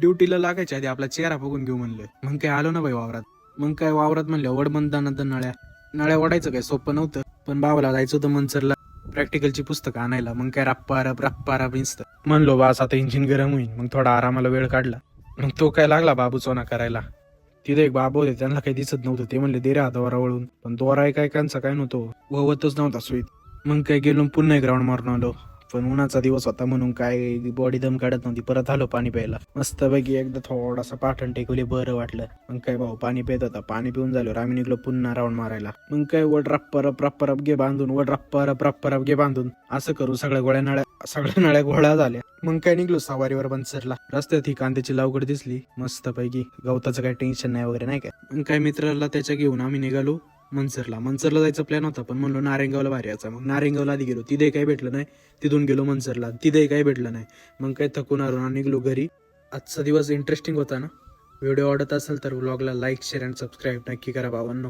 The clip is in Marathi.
ड्युटीला लागायच्या आधी आपला चेहरा बघून घेऊ म्हणलं. मग काय आलो ना बाई वावरात. मग काय वावरात म्हणलं वडबंदानंतर नळ्या ओढायचं काय सोपं नव्हतं. पण बाबाला जायचं होतं मनसरला प्रॅक्टिकलची पुस्तकं आणायला. मग काय रप्पा भिजतं. म्हणलो बास आता इंजिन गरम होईल. मग थोडा आरामाला वेळ काढला. मग तो काय लागला बाबू चोना करायला. तिथे एक बाबू होते, त्यांना काही दिसत नव्हतं. ते म्हणले दे रे हा दोरा वळून. पण दोरा काय कांचा काय नव्हतो, ववतच नव्हता सुईत. मग काय गेलो पुन्हा एक राऊंड मारून आलो. पण उन्हाचा दिवस होता म्हणून काय बॉडी दम काढत नव्हती. परत आलो पाणी प्यायला. मस्तपैकी एकदा थोडासा पाठण टेकवले, बरं वाटलं. मग काय भाऊ पाणी पित होता. पाणी पिऊन झाल्यावर आम्ही निघलो पुन्हा राऊंड मारायला. मग काय वड रप्पा गे बांधून, वड रप्पा गे बांधून असं करू सगळ्या नळ्या गोळ्या झाल्या. मग काय निघलो सवारीवर बनसरला. रस्त्यात ही कांद्याची लावगड दिसली मस्तपैकी. गवताचं काही टेन्शन नाही वगैरे नाही काय. मग काय मित्राला त्याच्या घेऊन आम्ही निघालो मनसरला जायचा प्लॅन होता. पण म्हणलो नारेंगावला भारी यायचा. मग नारेंगावला आधी गेलो, तिथे काही भेटलं नाही. तिथून गेलो मनसरला, तिथेही काही भेटलं नाही. मग काही थकून आलो निघलो घरी. आजचा दिवस इंटरेस्टिंग होता ना. व्हिडिओ आवडत असेल तर व्लॉगला लाईक शेअर अँड सबस्क्राईब नक्की करा भावांनो.